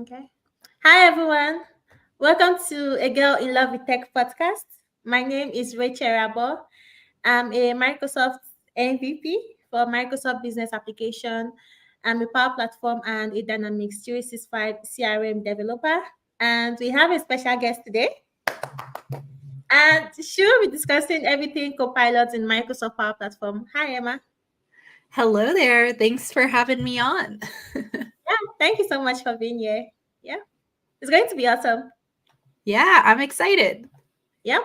Okay. Hi, everyone. Welcome to A Girl in Love with Tech podcast. My name is Rachel Irabor. I'm a Microsoft MVP for Microsoft Business Application. I'm a Power Platform and a Dynamics 365 CRM developer. And we have a special guest today. And she will be discussing everything Copilot in Microsoft Power Platform. Hi, Emma. Hello there. Thanks for having me on. Yeah, thank you so much for being here. Yeah, it's going to be awesome. Yeah, I'm excited. Yep.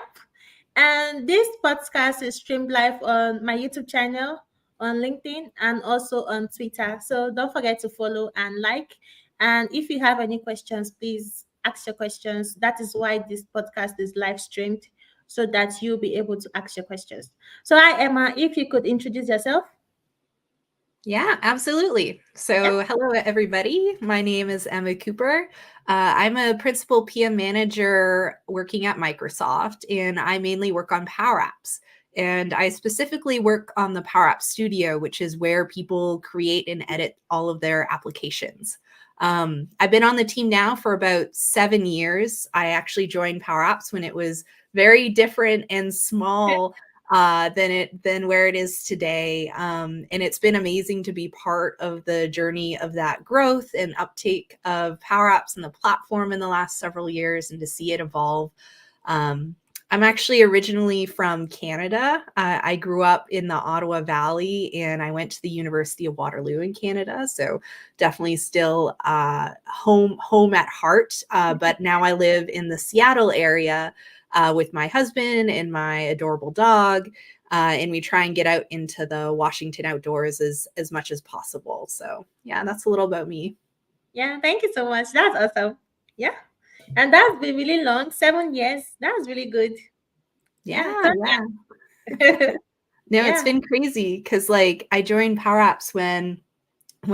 And this podcast is streamed live on my YouTube channel, on LinkedIn, and also on Twitter. So don't forget to follow and like. And if you have any questions, please ask your questions. That is why this podcast is live streamed, so that you'll be able to ask your questions. So, hi, Emma, if you could introduce yourself. Yeah, absolutely. Yep. So, hello, everybody. My name is Emma Cooper. I'm a principal PM manager working at Microsoft, and I mainly work on Power Apps. And I specifically work on the Power App Studio, which is where people create and edit all of their applications. I've been on the team now for about 7 years. I actually joined Power Apps when it was very different and small than where it is today. And it's been amazing to be part of the journey of that growth and uptake of Power Apps and the platform in the last several years, and to see it evolve. I'm actually originally from Canada. I grew up in the Ottawa Valley, and I went to the University of Waterloo in Canada. So definitely still home at heart. But now I live in the Seattle area with my husband and my adorable dog. And we try and get out into the Washington outdoors as much as possible. So yeah, that's a little about me. Yeah, thank you so much. That's awesome. Yeah. And that's been really long, 7 years. That's really good. Yeah. Yeah, yeah. No, it's Yeah. been crazy because like I joined Power Apps when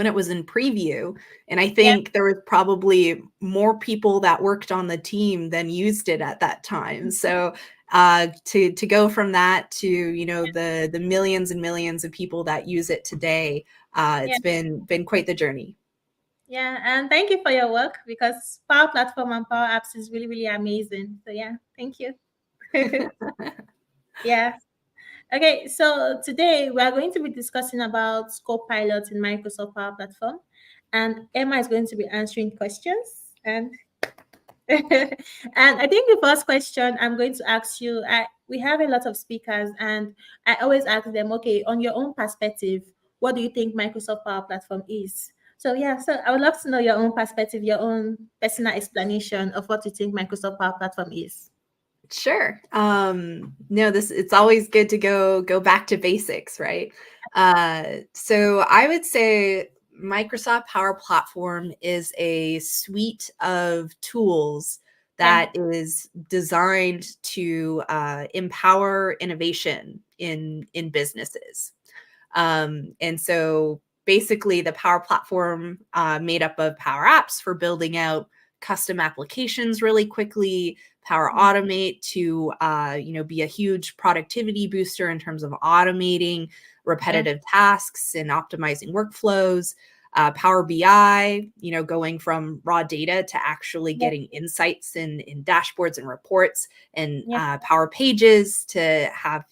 it was in preview, and I Yeah. think there was probably more people that worked on the team than used it at that time. So to go from that to the millions and millions of people that use it today, Yeah. it's been quite the journey. Yeah. And thank you for your work, because Power Platform and Power Apps is really, really amazing. So yeah, thank you. Yeah. Okay. So today we are going to be discussing about Copilot in Microsoft Power Platform. And Emma is going to be answering questions. And and I think the first question I'm going to ask you, we have a lot of speakers, and I always ask them, okay, on your own perspective, what do you think Microsoft Power Platform is? So yeah, so I would love to know your own perspective, your own personal explanation of what you think Microsoft Power Platform is. Sure. No, this it's always good to go back to basics, right? So I would say Microsoft Power Platform is a suite of tools Yeah, that is designed to empower innovation in businesses. And so basically, the Power Platform made up of Power Apps for building out custom applications really quickly, Power Automate to be a huge productivity booster in terms of automating yeah, repetitive tasks and optimizing workflows. Power BI, going from raw data to actually yeah, getting insights in dashboards and reports, and yeah, Power Pages to have,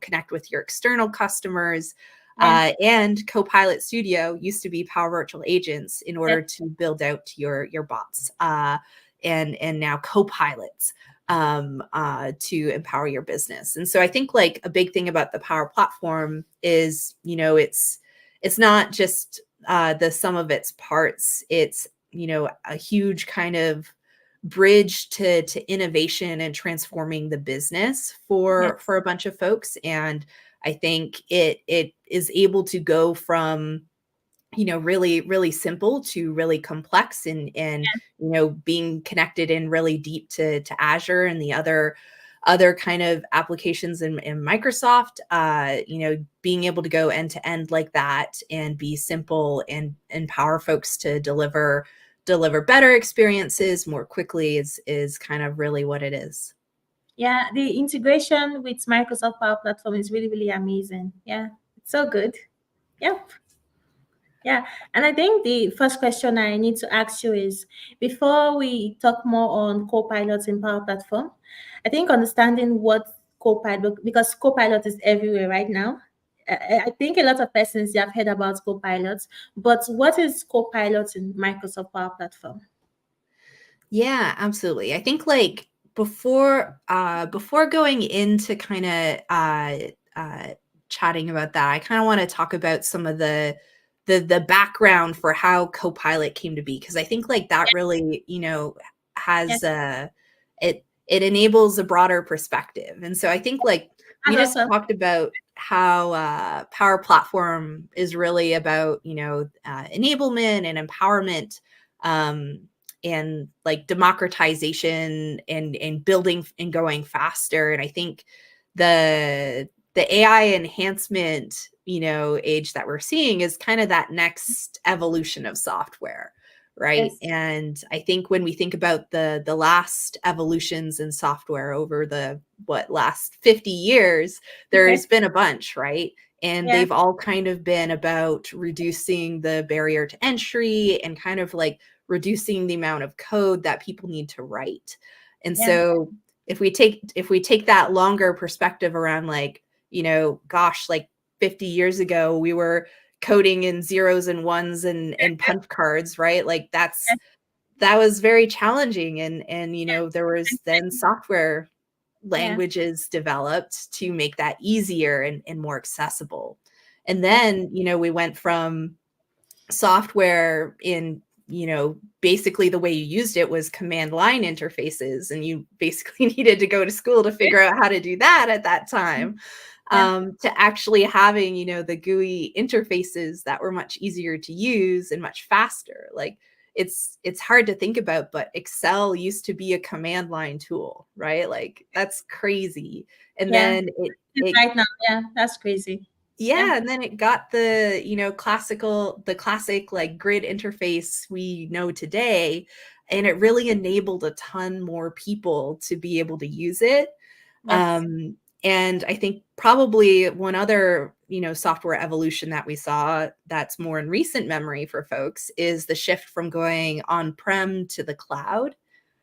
connect with your external customers. yeah, And Copilot Studio used to be Power Virtual Agents in yeah, order to build out your bots, and now Copilots to empower your business. And so I think like a big thing about the Power Platform is, it's not just the sum of its parts. It's a huge kind of bridge to innovation and transforming the business yeah, for a bunch of folks. And I think it is able to go from really really simple to really complex, and being connected in really deep to Azure and the other kind of applications in Microsoft. Being able to go end to end like that and be simple and empower folks to deliver better experiences more quickly is kind of really what it is. yeah. The integration with Microsoft Power Platform is really, really amazing. Yeah, it's so good. Yep. Yeah, and I think the first question I need to ask you is, before we talk more on Copilot in Power Platform, I think understanding what Copilot, because Copilot is everywhere right now. I think a lot of persons have heard about Copilot, but what is Copilot in Microsoft Power Platform? Yeah, absolutely. I think like before going into kind of uh chatting about that, I kind of want to talk about some of the background for how Copilot came to be, because I think like that really, Yeah, has it enables a broader perspective. And so I think like we that's just awesome. talked about how Power Platform is really about, enablement and empowerment, um and like democratization and building and going faster. And I think the AI enhancement, age that we're seeing is kind of that next evolution of software, right? Yes. And I think when we think about the last evolutions in software over the last 50 years, Okay. there's been a bunch, right? And Yeah. they've all kind of been about reducing the barrier to entry and kind of like reducing the amount of code that people need to write. And Yeah. so if we take that longer perspective around like, gosh, like 50 years ago we were coding in zeros and ones and punch cards, right? Like that was very challenging, and there was then software Yeah. languages developed to make that easier and more accessible. And Yeah. then, we went from software in, basically the way you used it was command line interfaces, and you basically needed to go to school to figure out how to do that at that time, Yeah. to actually having, the GUI interfaces that were much easier to use and much faster. Like it's hard to think about, but Excel used to be a command line tool, right? Like that's crazy. And Yeah. then It's it right now. Yeah. That's crazy. Yeah. yeah, and then it got the classic like grid interface we know today, and it really enabled a ton more people to be able to use it. Yes. Um, and I think probably one other, software evolution that we saw that's more in recent memory for folks is the shift from going on-prem to the cloud.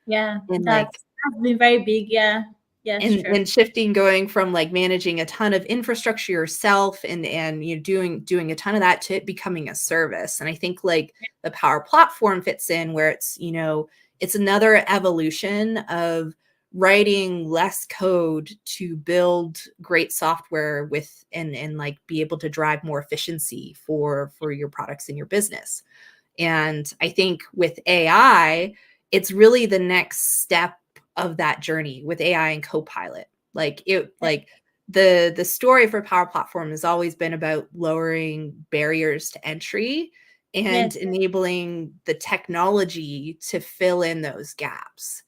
Yeah. And like That's been very big. Yeah. Yes, sure. and shifting, going from like managing a ton of infrastructure yourself and doing a ton of that to it becoming a service. And I think like the Power Platform fits in where it's another evolution of writing less code to build great software with and like be able to drive more efficiency for your products in your business. And I think with AI, it's really the next step of that journey with AI and Copilot. Yeah. The story for Power Platform has always been about lowering barriers to entry and Yes. enabling the technology to fill in those gaps.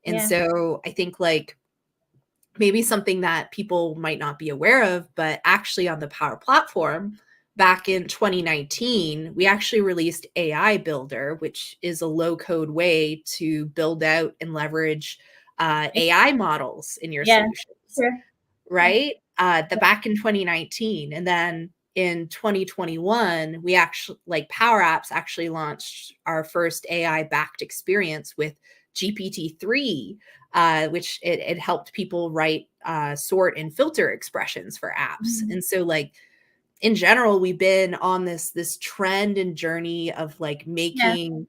And Yeah. so I think like maybe something that people might not be aware of, but actually on the Power Platform, back in 2019, we actually released AI Builder, which is a low code way to build out and leverage AI models in your Yeah. solutions, Sure. Yeah. right? The back in 2019. And then in 2021, we actually, like Power Apps, actually launched our first AI backed experience with GPT-3, which it helped people write, sort, and filter expressions for apps. Mhm. And so, like in general, we've been on this trend and journey of like Yeah. making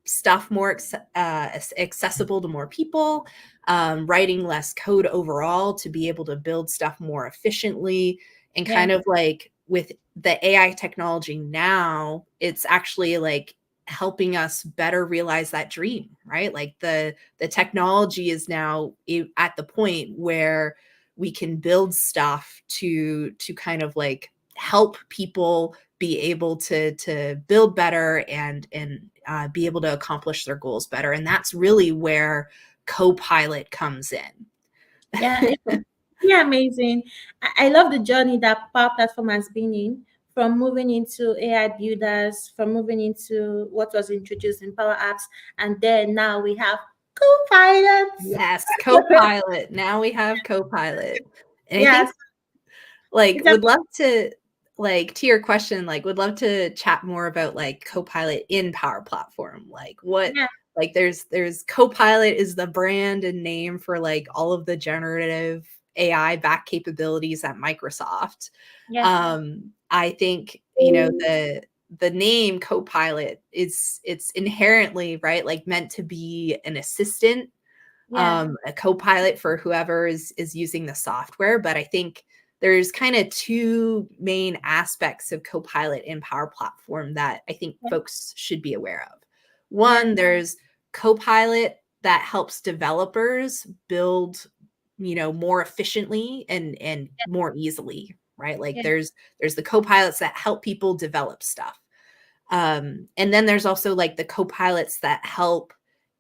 stuff more accessible to more people, writing less code overall to be able to build stuff more efficiently, and Yeah. kind of like with the AI technology now, it's actually like helping us better realize that dream, right? Like the technology is now at the point where we can build stuff to kind of like help people be able to build better and be able to accomplish their goals better. And that's really where Copilot comes Yeah. in. It's really amazing. I love the journey that Power Platform has been in, from moving into AI builders, from moving into what was introduced in Power Apps, and then now we have Copilots. Yes, Copilot. Now we have Copilot. And I Yes. think like It's a would love to like to your question, like would love to chat more about like Copilot in Power Platform. Like what Yeah. like there's Copilot is the brand and name for like all of the generative AI back capabilities at Microsoft. Yes. I think, you know, the name Copilot is it's inherently, right, like meant to be an assistant, Yeah. a co-pilot for whoever is using the software. But I think there's kind of two main aspects of Copilot in Power Platform that I think Yeah. folks should be aware of. Yeah. One, there's Copilot that helps developers build, you know, more efficiently and more easily, right? Like Yeah. there's the co-pilots that help people develop stuff. And then there's also like the co-pilots that help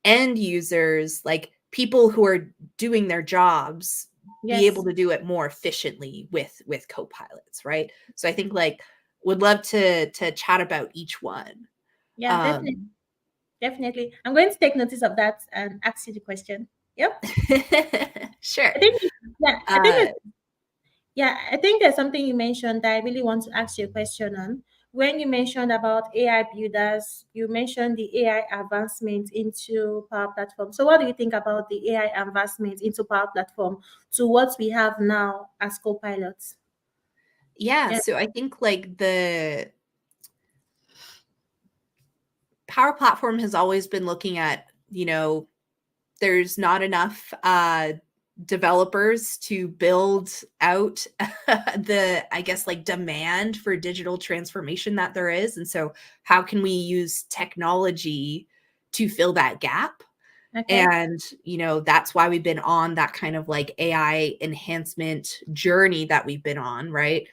end users, like people who are doing their jobs, be able Yes. to do it more efficiently with co-pilots, right? So I think like would love to chat about each one. Yeah. Definitely. Um, Definitely. I'm going to take notice of that and ask you the question. Yep. sure. I think, yeah, I think Uh, I think there's something you mentioned that I really want to ask you a question on. When you mentioned about AI builders, you mentioned the AI advancement into Power Platform. So, what do you think about the AI advancement into Power Platform to what we have now as co-pilots? yeah, Yeah. so I think like the Power Platform has always been looking at, you know, there's not enough developers to build out the, I guess, like demand for digital transformation that there is. And so, how can we use technology to fill that gap? Okay. And, you know, that's why we've been on that kind of like AI enhancement journey that we've been on, right?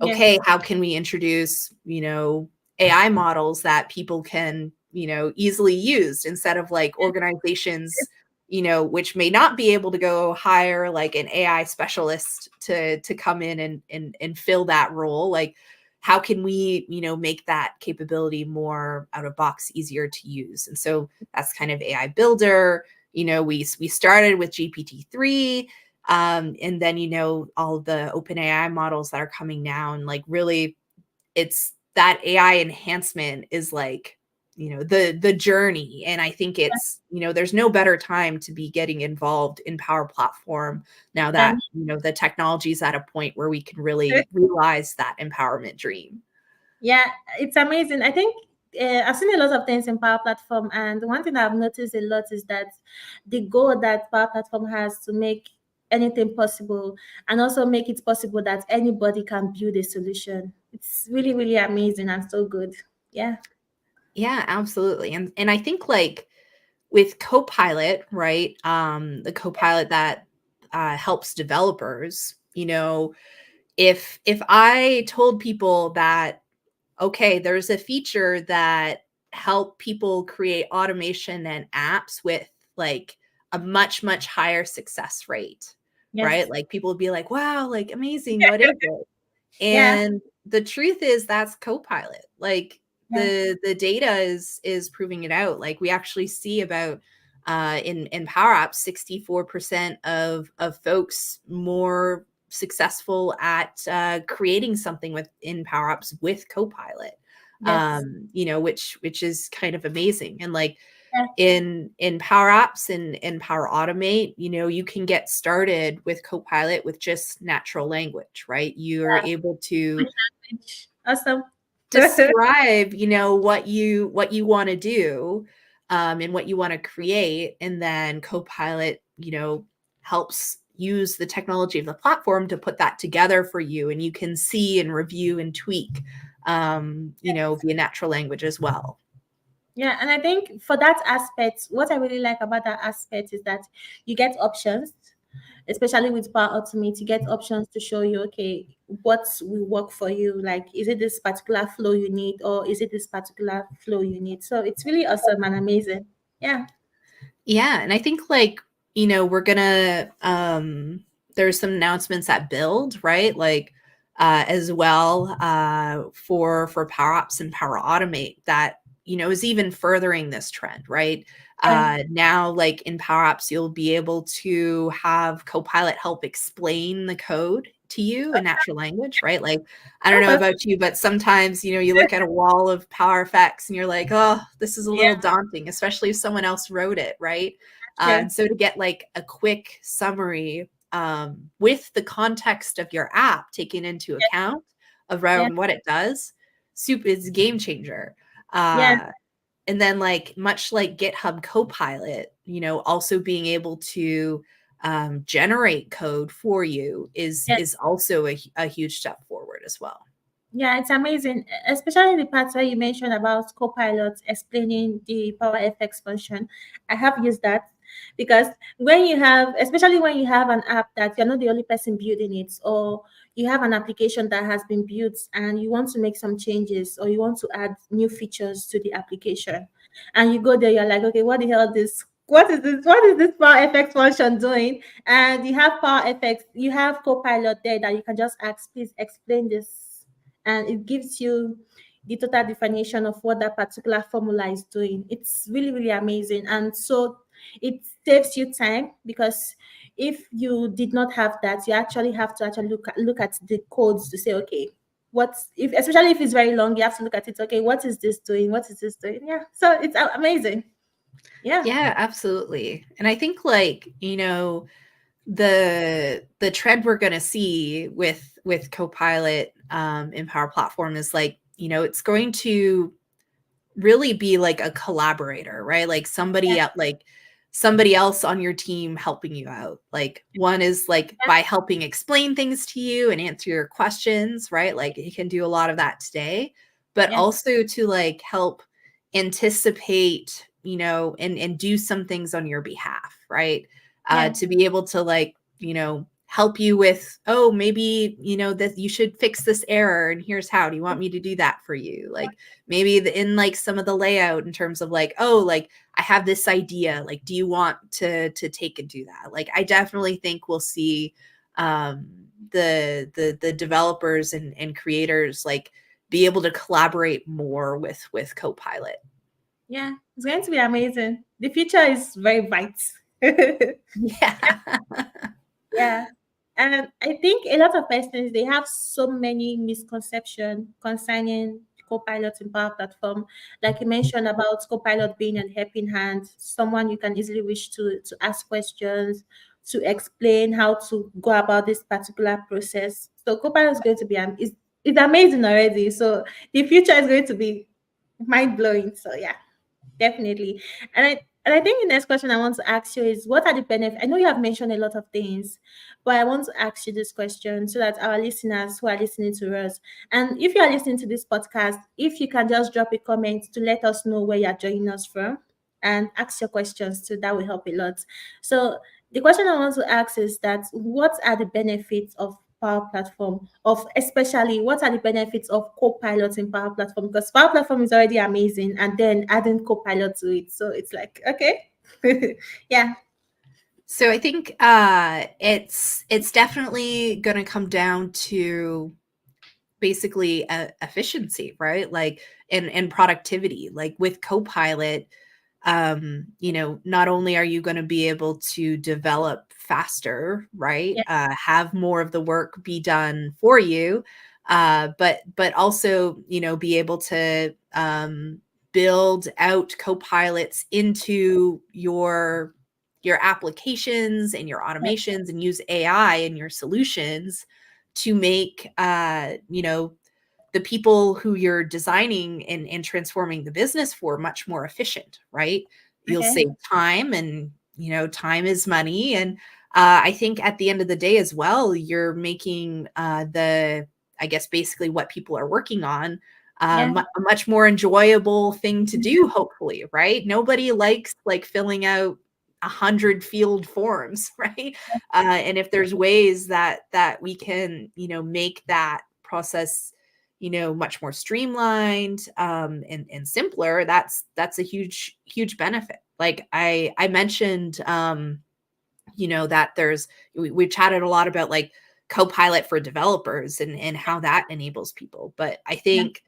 Okay, Yes. how can we introduce, you know, AI models that people can, you know, easily use instead of like organizations, you know, which may not be able to go hire like an AI specialist to come in and fill that role. Like how can we, you know, make that capability more out of box easier to use? And so that's kind of AI builder. You know, we started with GPT-3, and then, you know, all of the open AI models that are coming now, and like really it's that AI enhancement is like, you know, the journey. And I think it's, you know, there's no better time to be getting involved in Power Platform now that, Then you know, the technology is at a point where we can really realize that empowerment dream. yeah, it's amazing. I think I've seen a lot of things in Power Platform, and one thing I've noticed a lot is that the goal that Power Platform has to make anything possible, and also make it possible that anybody can build a solution. It's really, really amazing and so good. Yeah. Yeah, absolutely. And I think like with Copilot, right? The Copilot that helps developers, you know, if I told people that, okay, there's a feature that help people create automation and apps with like a much higher success rate, right? Yes. Like people would be like, wow, like amazing, what is it? Yeah. And the truth is that's Copilot. Like Yeah. the data is proving it out. Like we actually see about in Power Apps, 64% of folks more successful at creating something within Power Apps with Copilot. Yes. You know, which is kind of amazing. And like Yeah. in Power Apps and Power Automate, you know, you can get started with Copilot with just natural language, right? You're able to Awesome. describe, you know, what you want to do, and what you want to create, and then Copilot, you know, helps use the technology of the platform to put that together for you, and you can see and review and tweak, you know, via natural language as well. Yeah, and I think for that aspect, what I really like about that aspect is that you get options, especially with Power Automate, you get options to show you, okay, what will work for you. Like, is it this particular flow you need, or is it this particular flow you need? So it's really awesome and amazing. Yeah. Yeah, and I think like, you know, we're gonna there's some announcements at Build, right? Like as well for Power Apps and Power Automate that, you know, is even furthering this trend, right? Yeah. Now like in Power Apps you'll be able to have Copilot help explain the code to you in natural language, right? Like, I don't know about you, but sometimes, you look at a wall of Power Effects and you're like, oh, this is a Yeah, little daunting, especially if someone else wrote it, right? sure. And so to get like a quick summary with the context of your app taken into account Yeah, around what it does, soup is a game changer. yeah, And then like much like GitHub Copilot, also being able to generate code for you is yeah. also a huge step forward as well. Yeah, it's amazing, especially the parts where you mentioned about Copilot explaining the Power FX function. I have used that because when you have, especially when you have an app that you're not the only person building it, or you have an application that has been built and you want to make some changes or you want to add new features to the application, and you go there, you're like, okay, what the hell this? What is this? What is this Power FX function doing? And you have Power FX, you have Copilot there that you can just ask, please explain this, and it gives you the total definition of what that particular formula is doing. It's really, really amazing. And so it saves you time because if you did not have that, you actually have to actually look at the codes to say, okay, what's if especially if it's very long, you have to look at it. Okay, what is this doing? What is this doing? Yeah. So it's amazing. Yeah. Yeah, absolutely. And I think like, the trend we're going to see with Copilot in Power Platform is like, it's going to really be like a collaborator, right? Like Yeah. somebody else on your team helping you out. Like one is like Yeah. by helping explain things to you and answer your questions, right? Like he can do a lot of that today, but Yeah. also to like help anticipate, and do some things on your behalf, right? Yeah. To be able to like, help you with, oh, maybe, that you should fix this error and here's how. Do you want me to do that for you? Like maybe in like some of the layout in terms of like, oh, like I have this idea, like do you want to take and do that? Like I definitely think we'll see the developers and creators like be able to collaborate more with Copilot. Yeah. It's going to be amazing. The future is very bright. Yeah. Yeah. And I think a lot of persons they have so many misconceptions concerning Copilot in Power Platform. Like you mentioned about Copilot being a helping hand, someone you can easily reach to ask questions, to explain how to go about this particular process. So Copilot is going to be it's amazing already. So the future is going to be mind blowing. So yeah. Definitely. And I think the next question I want to ask you is what are the benefits? I know you have mentioned a lot of things, but I want to ask you this question so that our listeners who are listening to us, and if you are listening to this podcast, if you can just drop a comment to let us know where you're joining us from and ask your questions too, that will help a lot. So the question I want to ask is that what are the benefits of Power Platform, of especially what are the benefits of Copilot in Power Platform? Because Power Platform is already amazing, and then adding Copilot to it, so it's like okay, yeah, So I think it's definitely going to come down to basically efficiency, right? Like and productivity. Like with Copilot, not only are you going to be able to develop faster, right? yeah, Have more of the work be done for you, but also, be able to build out copilots into your applications and your yeah, automations and use AI in your solutions to make the people who you're designing and transforming the business for much more efficient, right? You'll okay, save time and, time is money. And I think at the end of the day as well, you're making I guess, basically what people are working on yeah, a much more enjoyable thing to do, hopefully, right? Nobody likes like filling out 100 field forms, right? And if there's ways that we can, make that process much more streamlined and simpler, that's a huge benefit. Like I mentioned that we've chatted a lot about like Copilot for developers and how that enables people, but I yeah, think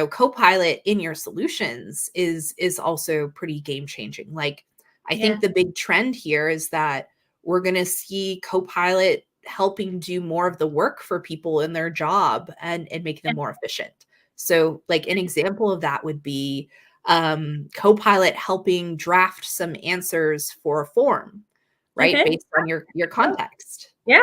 Copilot in your solutions is also pretty game changing. Like I yeah, think the big trend here is that we're going to see Copilot helping do more of the work for people in their job and make them more efficient. So like an example of that would be Copilot helping draft some answers for a form, right? Okay. Based on your Oh, context, yeah.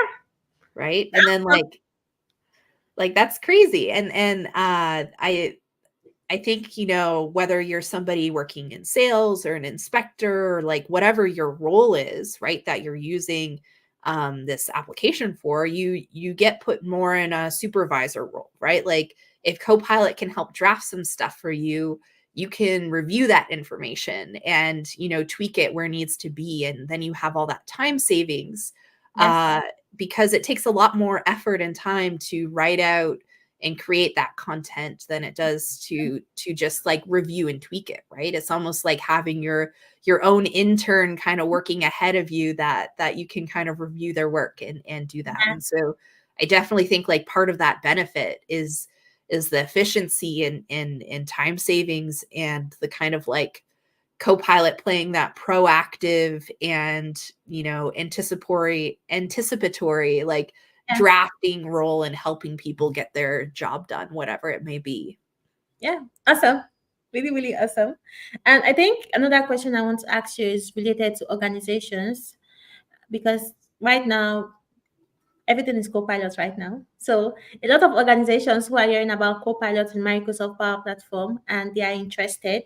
right? And then like that's crazy. And I think, you know, whether you're somebody working in sales or an inspector or like whatever your role is, right, that you're using this application for, you get put more in a supervisor role, right? Like if Copilot can help draft some stuff for you, you can review that information and, you know, tweak it where it needs to be. And then you have all that time savings Yes. uh, because it takes a lot more effort and time to write out and create that content than it does to just like review and tweak it, right? It's almost like having your own intern kind of working ahead of you that you can kind of review their work and do that. Yeah. And so I definitely think like part of that benefit is the efficiency and time savings and the kind of like Copilot playing that proactive and, you know, anticipatory like Yeah. drafting role and helping people get their job done, whatever it may be. Yeah. Awesome. Really, really awesome. And I think another question I want to ask you is related to organizations, because right now everything is Copilot right now. So a lot of organizations who are hearing about Copilot in Microsoft Power Platform and they are interested,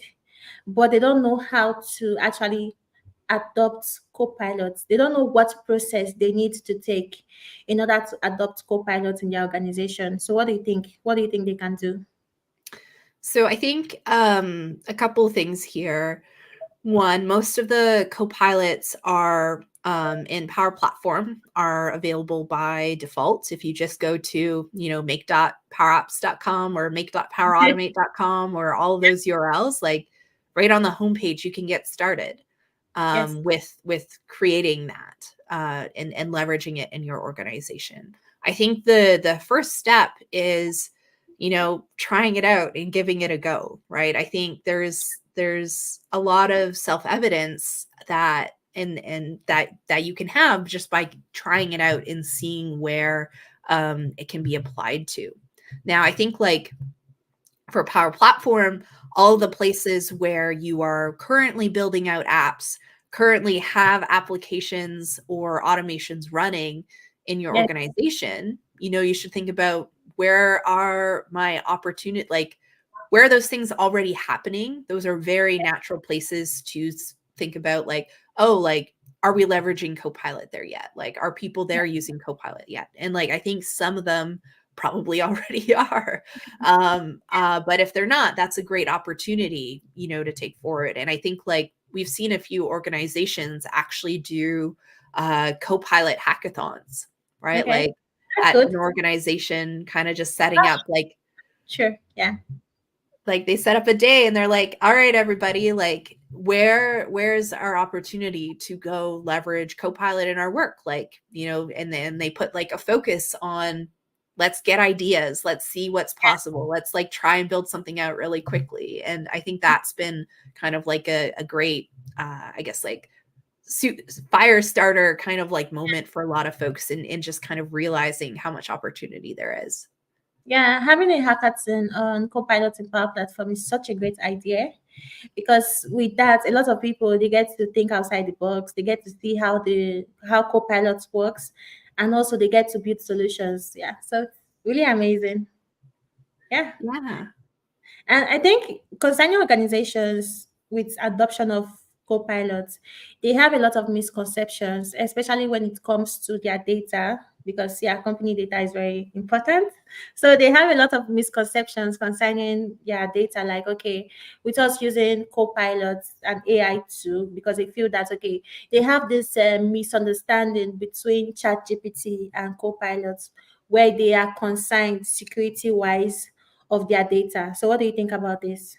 but they don't know how to actually adopt Copilot. They don't know what process they need to take in order to adopt Copilot in their organization. So what do you think? What do you think they can do? So I think a couple of things here. One, most of the copilots are in Power Platform are available by default. If you just go to, you know, make.powerapps.com or Okay. make.powerautomate.com or all of those URLs, like right on the homepage, you can get started Yes. with creating that and leveraging it in your organization. I think the first step is, you know, trying it out and giving it a go, right? I think there's a lot of self-evidence that and that you can have just by trying it out and seeing where it can be applied to. Now, I think like for Power Platform, all the places where you are currently building out apps, currently have applications or automations running in your Yes. organization, you know, you should think about where are my opportunity, like where are those things already happening? Those are very natural places to think about, like, oh, like, are we leveraging Copilot there yet? Like, are people there using Copilot yet? And like, I think some of them probably already are. But if they're not, that's a great opportunity, you know, to take forward. And I think like we've seen a few organizations actually do Copilot hackathons, right? Okay. Like That's at good. an organization, kind of just setting up Sure. Yeah. like they set up a day and they're like, all right, everybody, like where's our opportunity to go leverage Copilot in our work? Like, you know, and then they put like a focus on let's get ideas, let's see what's possible, let's like try and build something out really quickly. And I think that's been kind of like a great I guess like fire starter kind of like moment for a lot of folks in just kind of realizing how much opportunity there is. Yeah, having a hackathon on Copilot in Power Platform is such a great idea, because with that, a lot of people they get to think outside the box. They get to see how Copilot works, and also they get to build solutions. Yeah, so it's really amazing. Yeah. Yeah. And I think concerning organizations with adoption of co-pilots, they have a lot of misconceptions, especially when it comes to their data, because yeah, company data is very important. So they have a lot of misconceptions concerning their data, like okay, with us using co-pilots and AI too, because they feel that okay, they have this misunderstanding between ChatGPT and co-pilots, where they are concerned security wise of their data. So what do you think about this?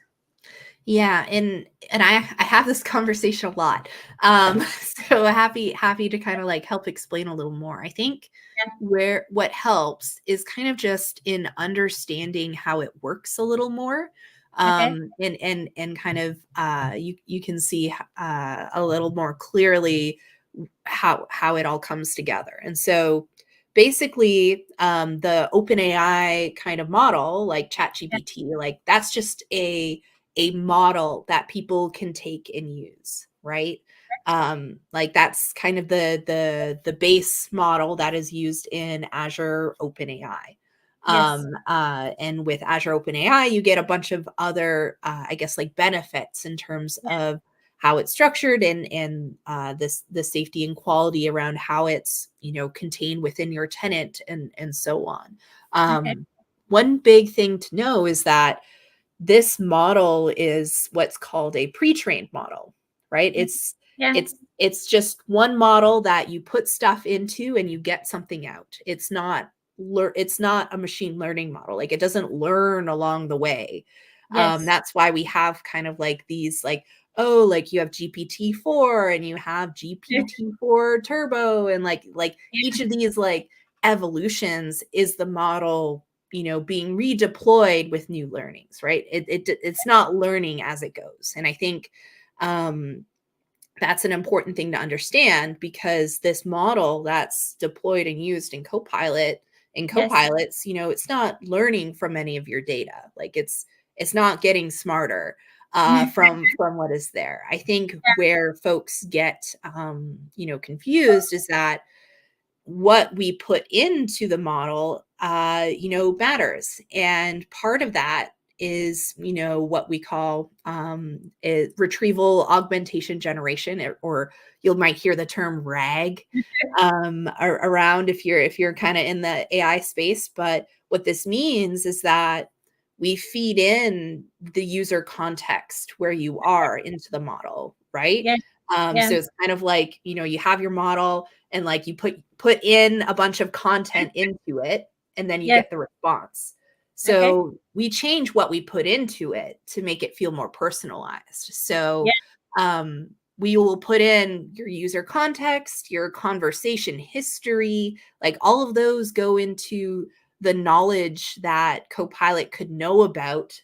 Yeah, and I have this conversation a lot. So happy to kind of like help explain a little more. I think where what helps is kind of just in understanding how it works a little more. Okay. And kind of you can see a little more clearly how it all comes together. And so basically the OpenAI kind of model, like ChatGPT, like that's just a model that people can take and use, right? Like that's kind of the base model that is used in Azure OpenAI. Yes. And with Azure OpenAI, you get a bunch of other, I guess, like benefits in terms Yeah. of how it's structured and this the safety and quality around how it's contained within your tenant and so on. Okay. One big thing to know is that this model is what's called a pre-trained model, right? Mm. Yeah. It's just one model that you put stuff into and you get something out. It's not a machine learning model. Like it doesn't learn along the way. Yes. That's why we have kind of like these like, oh, like you have GPT-4 and you have GPT-4 Turbo and like each of these like evolutions is the model being redeployed with new learnings, right? It's not learning as it goes. And I think um, that's an important thing to understand because this model that's deployed and used in Copilot in Yes. Copilots, it's not learning from any of your data. Like it's not getting smarter from what is there. I think where folks get confused is that what we put into the model, matters. And part of that is, what we call retrieval augmentation generation, or you might hear the term RAG around if you're kind of in the AI space. But what this means is that we feed in the user context where you are into the model, right? Yeah. So Yeah. it's kind of like, you have your model and like you put in a bunch of content into it and then you Yes. get the response. Okay. So we change what we put into it to make it feel more personalized. Yeah. So we will put in your user context, your conversation history, like all of those go into the knowledge that Copilot could know about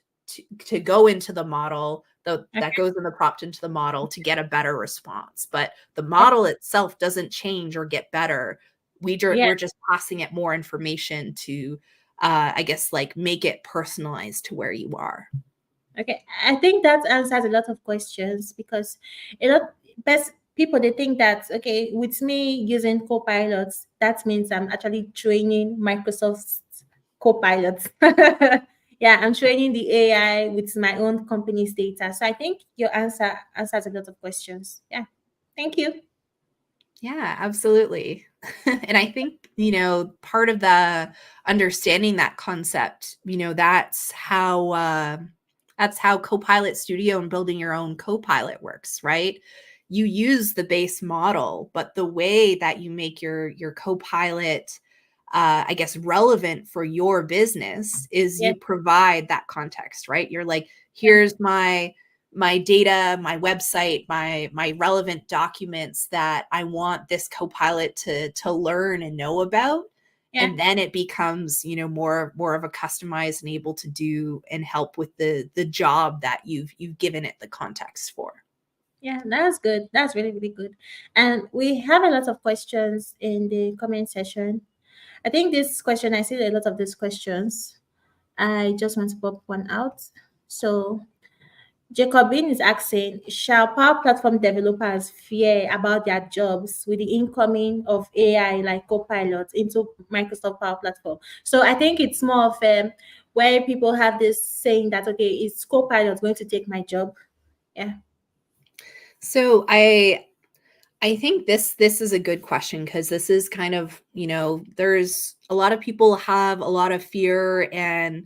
to go into the model, that Okay. goes in the prompt into the model to get a better response. But the Yeah. model itself doesn't change or get better. Yeah. We're just passing it more information to, I guess, like make it personalized to where you are. Okay, I think that answers a lot of questions because a lot best people they think that okay, with me using copilots, that means I'm actually training Microsoft's copilots. Yeah, I'm training the AI with my own company's data. So I think your answer answers a lot of questions. Yeah. Thank you. Yeah, absolutely. And I think, part of the understanding that concept, that's how Copilot Studio and building your own Copilot works, right? You use the base model, but the way that you make your Copilot I guess relevant for your business is Yeah. you provide that context, right? You're like, Yeah. here's my data, my website, my relevant documents that I want this Copilot to learn and know about. Yeah. And then it becomes, more of a customized and able to do and help with the job that you've given it the context for. Yeah, that's good. That's really, really good. And we have a lot of questions in the comment section. I think this question, I see a lot of these questions. I just want to pop one out. So Jacobin is asking, shall Power Platform developers fear about their jobs with the incoming of AI like Copilot into Microsoft Power Platform? So I think it's more of where people have this saying that, okay, is Copilot going to take my job? Yeah. So I think this is a good question because this is kind of, there's a lot of people have a lot of fear and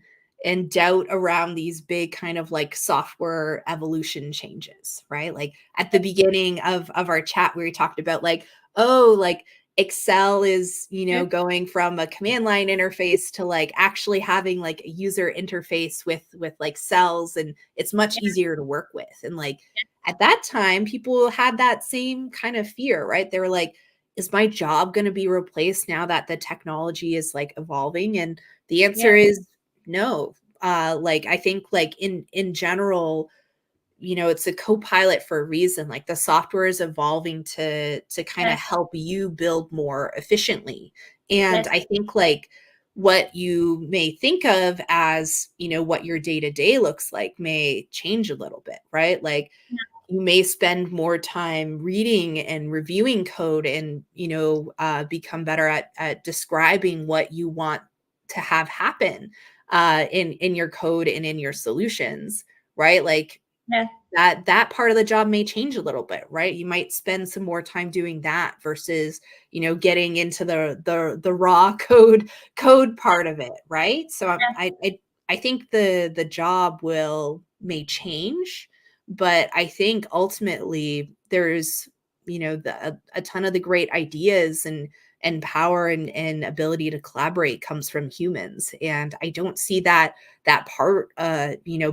doubt around these big kind of like software evolution changes, right? Like at the beginning of our chat where we talked about like, oh, like Excel is, Yeah. going from a command line interface to like actually having like a user interface with like cells, and it's much easier to work with. And like at that time, people had that same kind of fear, right? They were like, is my job going to be replaced now that the technology is like evolving? And the Yeah. answer is no. Like I think like in general, it's a co-pilot for a reason. Like the software is evolving to kind of Yeah. help you build more efficiently. And Yes. I think like what you may think of as, what your day to day looks like may change a little bit, right? Like you may spend more time reading and reviewing code and, become better at describing what you want to have happen in your code and in your solutions, right? Like Yeah. that part of the job may change a little bit, right? You might spend some more time doing that versus, getting into the raw code part of it, right? So I think the job may change, but I think ultimately there's, a ton of the great ideas and power and ability to collaborate comes from humans. And I don't see that part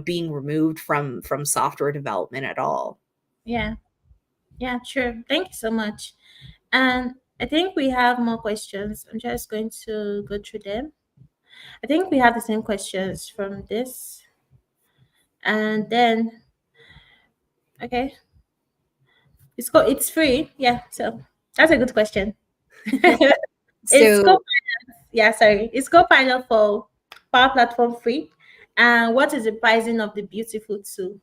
being removed from software development at all. Yeah. Yeah. Sure. Thank you so much. And I think we have more questions. I'm just going to go through them. I think we have the same questions from this. And then, okay, it's free. Yeah. So that's a good question. It's So Copilot. Yeah. Sorry. It's Copilot for Power Platform free. And what is the pricing of the beautiful tool?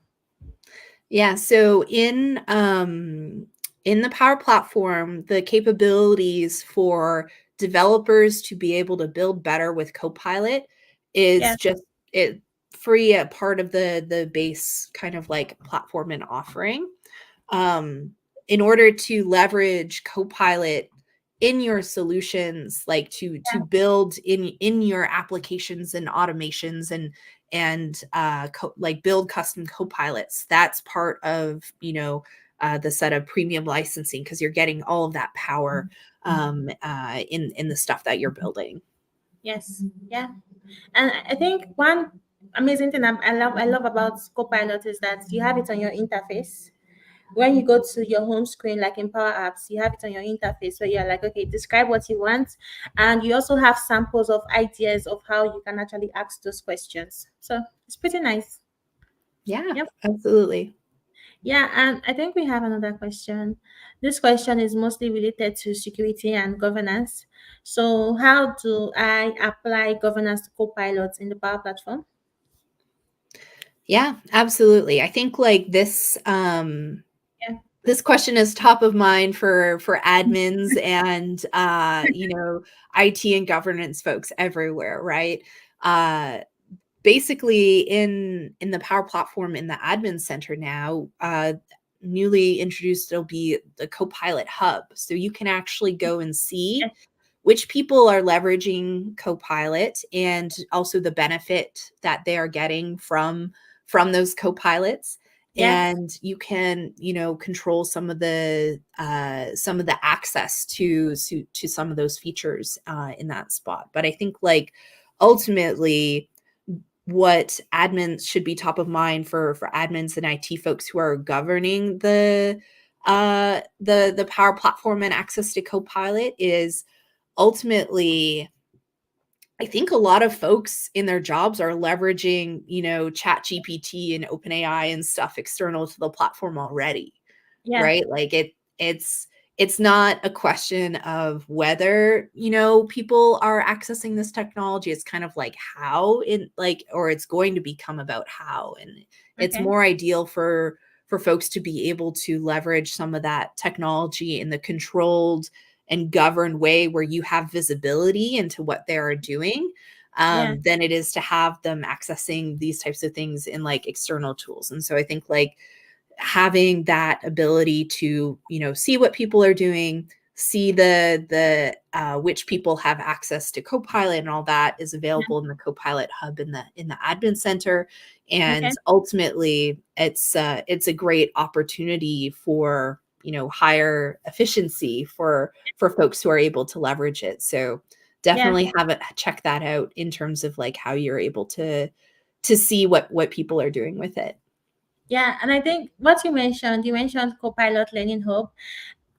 yeah, so in the Power Platform, the capabilities for developers to be able to build better with Copilot is Yeah. just it free, a part of the base kind of like platform and offering. um, in order to leverage Copilot in your solutions, like to build in your applications and automations and like build custom copilots. That's part of the set of premium licensing, because you're getting all of that power in the stuff that you're building. Yes. Yeah. And I think one amazing thing I love about Copilot is that you have it on your interface. When you go to your home screen, like in Power Apps, you have it on your interface where you're like, okay, describe what you want. And you also have samples of ideas of how you can actually ask those questions. So it's pretty nice. Yeah, Yep. absolutely. Yeah. And I think we have another question. This question is mostly related to security and governance. So, how do I apply governance to Copilot in the Power Platform? Yeah, absolutely. I think like Yeah. this question is top of mind for admins and IT and governance folks everywhere, right? Uh Basically in the Power Platform in the admin center now, newly introduced, it'll be the Copilot hub. So you can actually go and see Yes. which people are leveraging Copilot and also the benefit that they are getting from those Copilots. Yes. And you can, control some of the access to some of those features in that spot. But I think like ultimately what admins should be top of mind for admins and IT folks who are governing the Power Platform and access to Copilot is ultimately, I think a lot of folks in their jobs are leveraging, Chat GPT and OpenAI and stuff external to the platform already, Yeah. right? Like it's not a question of whether, people are accessing this technology. It's kind of like how it like, or it's going to become about how. And it's Okay. more ideal for folks to be able to leverage some of that technology in the controlled and governed way where you have visibility into what they are doing, Yeah. than it is to have them accessing these types of things in like external tools. And so I think like having that ability to see what people are doing, see the which people have access to Copilot and all that is available in the Copilot hub in the admin center. And Okay. ultimately it's a great opportunity for higher efficiency for folks who are able to leverage it. So Yeah. definitely have it check that out in terms of like how you're able to see what people are doing with it. Yeah. And I think what you mentioned Copilot Learning Hub.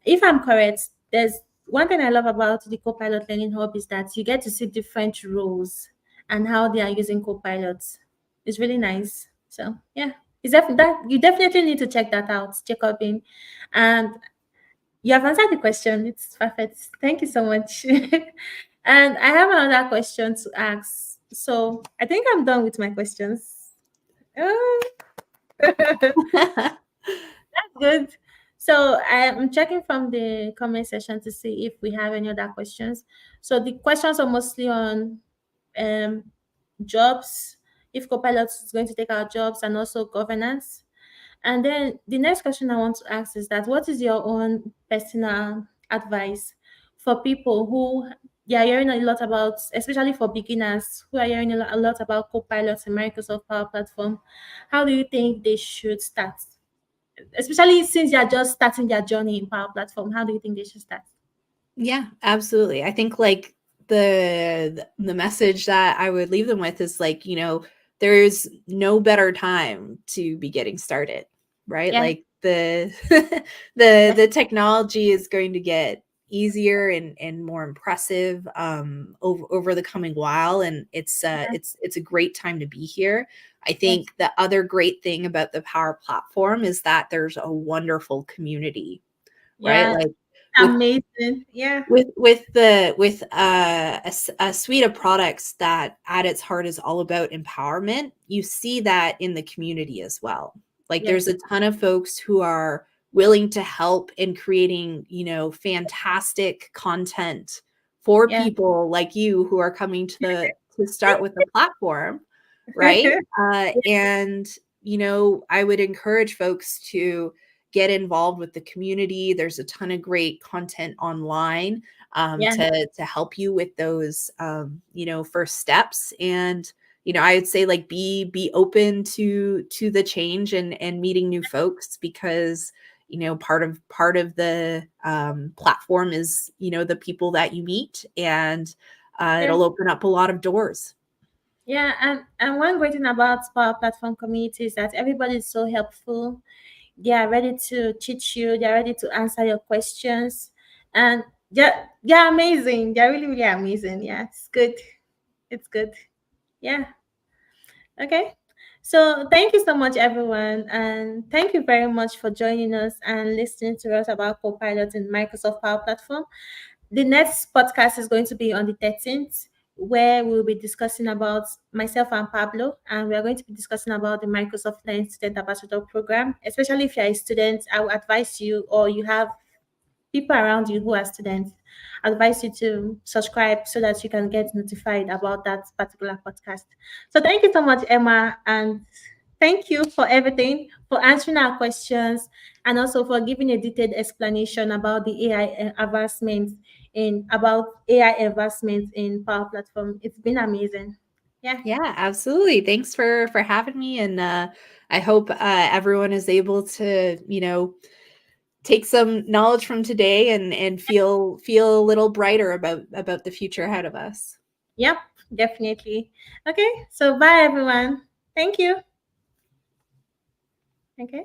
If I'm correct, there's one thing I love about the Copilot Learning Hub is that you get to see different roles and how they are using Copilots. It's really nice. So yeah, that you definitely need to check that out, Jacobin. And you have answered the question. It's perfect. Thank you so much. And I have another question to ask. So I think I'm done with my questions. That's good. So I'm checking from the comment section to see if we have any other questions. So the questions are mostly on um, jobs, if Copilot is going to take our jobs, and also governance. And then the next question I want to ask is that what is your own personal advice for people who they are hearing a lot about, especially for beginners who are hearing a lot about Copilot and Microsoft Power Platform? How do you think they should start? Especially since they are just starting their journey in Power Platform, how do you think they should start? Yeah, absolutely. I think like the message that I would leave them with is like, there's no better time to be getting started, right? Yeah, Like the yeah, the technology is going to get easier and more impressive over the coming while, and yeah, it's a great time to be here. I yes, think the other great thing about the Power Platform is that there's a wonderful community, right? yeah, Like with amazing. Yeah, a suite of products that at its heart is all about empowerment, you see that in the community as well. Like there's yes, a ton of folks who are willing to help in creating, fantastic content for yeah. people like you who are coming to start with the platform, right? And I would encourage folks to get involved with the community. There's a ton of great content online Yeah, to help you with those first steps. And I'd say like be open to the change and meeting new folks, because part of the platform is the people that you meet, and yeah. it'll open up a lot of doors. Yeah, and one great thing about Power Platform community is that everybody is so helpful. They are ready to teach you. They are ready to answer your questions, and they're amazing. They're really really amazing. Yeah, it's good. It's good. Yeah. Okay. So thank you so much, everyone, and thank you very much for joining us and listening to us about Copilot in Microsoft Power Platform. The next podcast is going to be on the 13th, where we'll be discussing about myself and Pablo, and we are going to be discussing about the Microsoft Learn Student Ambassador Program. Especially if you're a student, I would advise you, or you have people around you who are students, advise you to subscribe so that you can get notified about that particular podcast. So thank you so much, Emma, and thank you for everything, for answering our questions, and also for giving a detailed explanation about the AI advancements in Power Platform. It's been amazing. Yeah. Yeah, absolutely. Thanks for having me, and I hope everyone is able to take some knowledge from today and feel a little brighter about the future ahead of us. Yep, definitely. Okay. So bye everyone. Thank you. Okay.